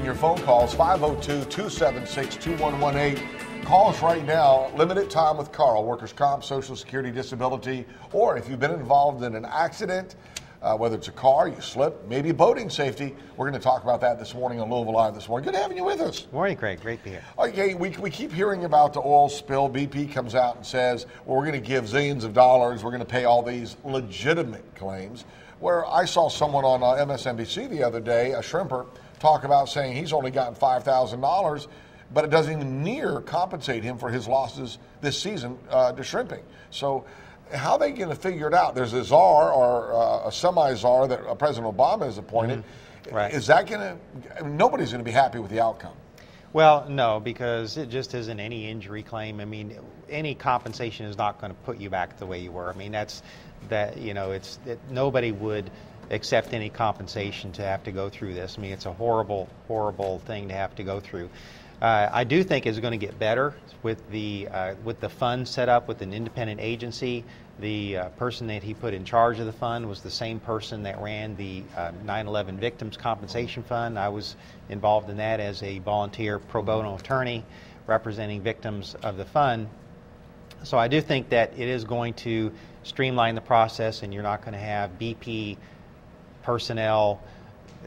Your phone calls 502-276-2118. Call us right now. Limited time with Karl, workers' comp, Social Security, disability, or if you've been involved in an accident, whether it's a car, you slip, maybe boating safety. We're going to talk about that this morning on Louisville Live this morning. Good having you with us. Morning, Craig. Great to be here. Okay, we keep hearing about the oil spill. BP comes out and says, well, we're going to give zillions of dollars. We're going to pay all these legitimate claims. Where I saw someone on MSNBC the other day, a shrimper, talk about saying he's only gotten $5,000, but it doesn't even near compensate him for his losses this season to shrimping. So how are they going to figure it out? There's a czar or a semi-czar that President Obama has appointed. Mm-hmm. Right. Is that going to – nobody's going to be happy with the outcome. Well, no, because it just isn't any injury claim. I mean, any compensation is not going to put you back the way you were. I mean, nobody would – accept any compensation to have to go through this. I mean, it's a horrible, horrible thing to have to go through. I do think it's going to get better with the fund set up with an independent agency. The person that he put in charge of the fund was the same person that ran the 9/11 Victims Compensation Fund. I was involved in that as a volunteer pro bono attorney representing victims of the fund. So I do think that it is going to streamline the process, and you're not going to have BP personnel,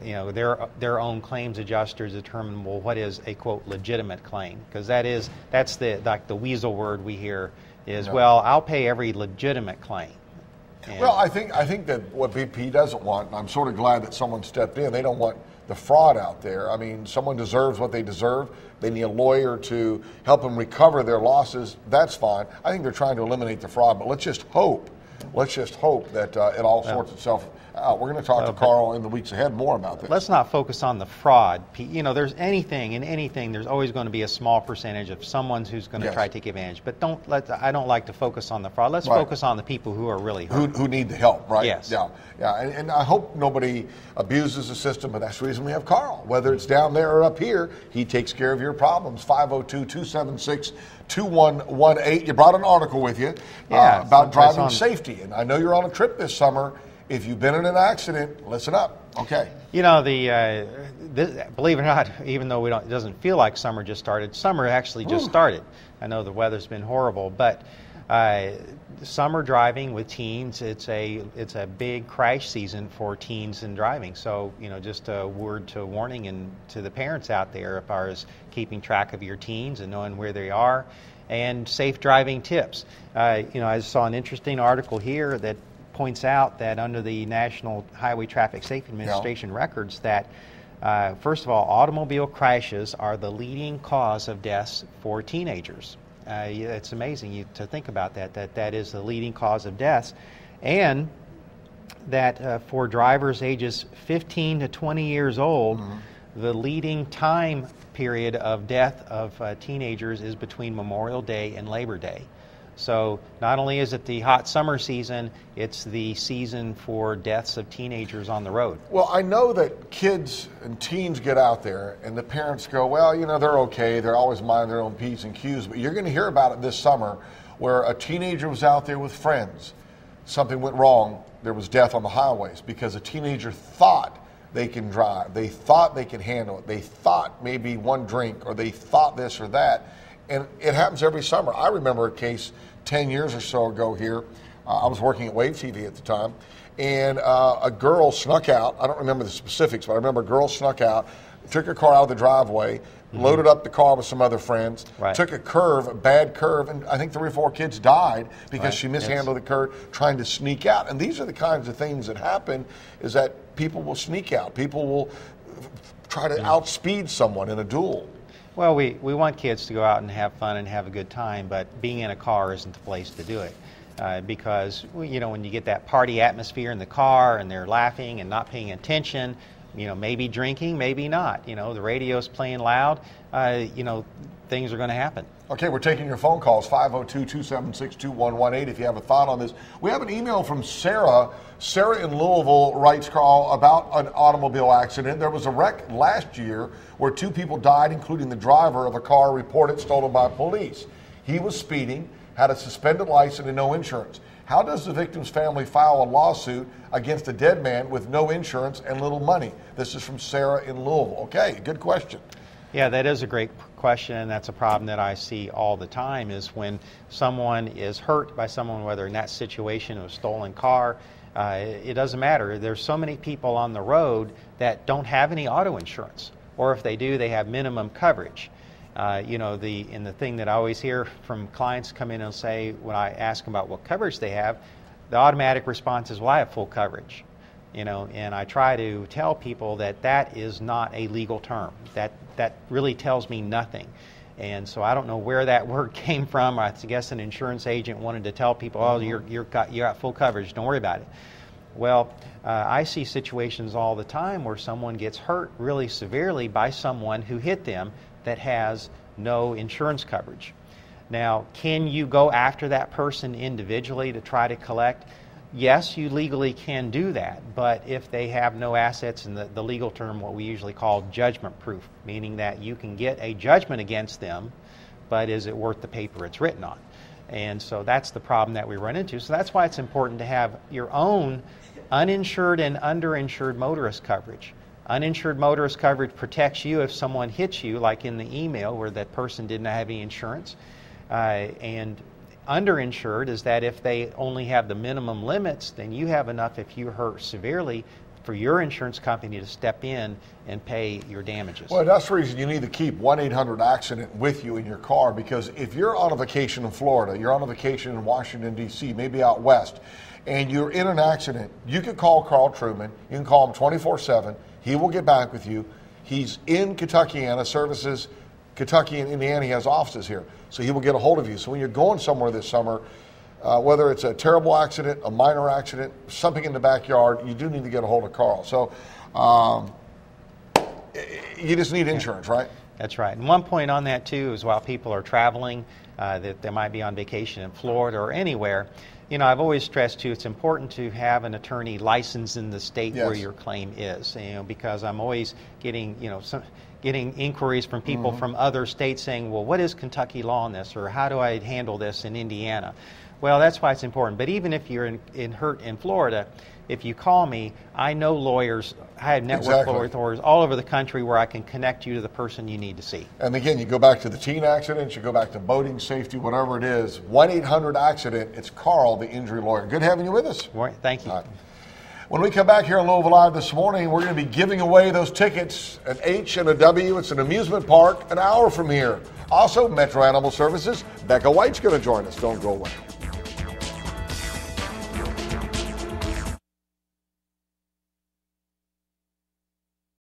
their own claims adjusters determine, well, what is a quote legitimate claim? Because that's the weasel word we hear is, well, I'll pay every legitimate claim. And well, I think that what BP doesn't want, and I'm sort of glad that someone stepped in, they don't want the fraud out there. I mean, someone deserves what they deserve. They need a lawyer to help them recover their losses. That's fine. I think they're trying to eliminate the fraud, but let's just hope that it all sorts itself out. We're going to talk to Karl in the weeks ahead more about this. Let's not focus on the fraud. There's anything, there's always going to be a small percentage of someone who's going to try to take advantage. But I don't like to focus on the fraud. Let's focus on the people who are really hurt. Who need the help, right? Yes. Yeah. And I hope nobody abuses the system, but that's the reason we have Karl. Whether it's down there or up here, he takes care of your problems. 502-276-2118. You brought an article with you about driving safety. And I know you're on a trip this summer. If you've been in an accident, listen up. Okay. Believe it or not, even though it doesn't feel like summer just started, summer actually just started. I know the weather's been horrible, but summer driving with teens, it's a big crash season for teens and driving. So, just a word to warning and to the parents out there as far as keeping track of your teens and knowing where they are, and safe driving tips. I saw an interesting article here that points out that under the National Highway Traffic Safety Administration records that, first of all, automobile crashes are the leading cause of deaths for teenagers. It's amazing to think about that is the leading cause of deaths, and that for drivers ages 15 to 20 years old, the leading time period of death of teenagers is between Memorial Day and Labor Day. So not only is it the hot summer season, it's the season for deaths of teenagers on the road. Well, I know that kids and teens get out there and the parents go, well, they're okay. They're always minding their own P's and Q's. But you're going to hear about it this summer where a teenager was out there with friends. Something went wrong. There was death on the highways because a teenager thought they can drive. They thought they can handle it. They thought maybe one drink, or they thought this or that. And it happens every summer. I remember a case 10 years or so ago here. I was working at Wave TV at the time, and a girl snuck out. I don't remember the specifics, but I remember a girl snuck out, took her car out of the driveway, loaded up the car with some other friends, took a bad curve, and I think 3 or 4 kids died because she mishandled the curve trying to sneak out. And these are the kinds of things that happen, is that people will sneak out. People will try to outspeed someone in a duel. Well, we want kids to go out and have fun and have a good time, but being in a car isn't the place to do it. Because, when you get that party atmosphere in the car and they're laughing and not paying attention, maybe drinking, maybe not. The radio's playing loud, things are going to happen. Okay, we're taking your phone calls, 502-276-2118 if you have a thought on this. We have an email from Sarah. Sarah in Louisville writes, Karl, about an automobile accident. There was a wreck last year where 2 people died, including the driver of a car reported stolen by police. He was speeding, had a suspended license and no insurance. How does the victim's family file a lawsuit against a dead man with no insurance and little money? This is from Sarah in Louisville. Okay, good question. Yeah, that is a great question, and that's a problem that I see all the time, is when someone is hurt by someone, whether in that situation, a stolen car, it doesn't matter. There's so many people on the road that don't have any auto insurance, or if they do, they have minimum coverage. The thing that I always hear from clients come in and say, when I ask them about what coverage they have, the automatic response is, well, I have full coverage. And I try to tell people that that is not a legal term. That really tells me nothing. And so I don't know where that word came from. I guess an insurance agent wanted to tell people, oh, you got full coverage, don't worry about it. Well, I see situations all the time where someone gets hurt really severely by someone who hit them that has no insurance coverage. Now, can you go after that person individually to try to collect? Yes, you legally can do that, but if they have no assets, in the legal term, what we usually call judgment proof, meaning that you can get a judgment against them, but is it worth the paper it's written on? And so that's the problem that we run into. So that's why it's important to have your own uninsured and underinsured motorist coverage. Uninsured motorist coverage protects you if someone hits you, like in the email where that person didn't have any insurance. And underinsured is that if they only have the minimum limits, then you have enough if you hurt severely for your insurance company to step in and pay your damages. Well, that's the reason you need to keep 1-800-ACCIDENT with you in your car, because if you're on a vacation in Florida, you're on a vacation in Washington, D.C., maybe out west, and you're in an accident, you can call Karl Truman. You can call him 24/7. He will get back with you. He's in Kentuckiana, services Kentucky and Indiana. He has offices here, so he will get a hold of you. So when you're going somewhere this summer, whether it's a terrible accident, a minor accident, something in the backyard, you do need to get a hold of Karl. So you just need insurance, right? That's right. And one point on that, too, is while people are traveling, that they might be on vacation in Florida or anywhere, I've always stressed, too, it's important to have an attorney licensed in the state where your claim is, because I'm always getting, getting inquiries from people from other states saying, well, what is Kentucky law on this, or how do I handle this in Indiana? Well, that's why it's important. But even if you're hurt in Florida, if you call me, I know lawyers. I have network lawyers all over the country where I can connect you to the person you need to see. And again, you go back to the teen accidents, you go back to boating safety, whatever it is, 1-800-ACCIDENT. It's Karl, the injury lawyer. Good having you with us. Thank you. When we come back here on Louisville Live this morning, we're going to be giving away those tickets, an H and a W. It's an amusement park an hour from here. Also, Metro Animal Services. Becca White's going to join us. Don't go away.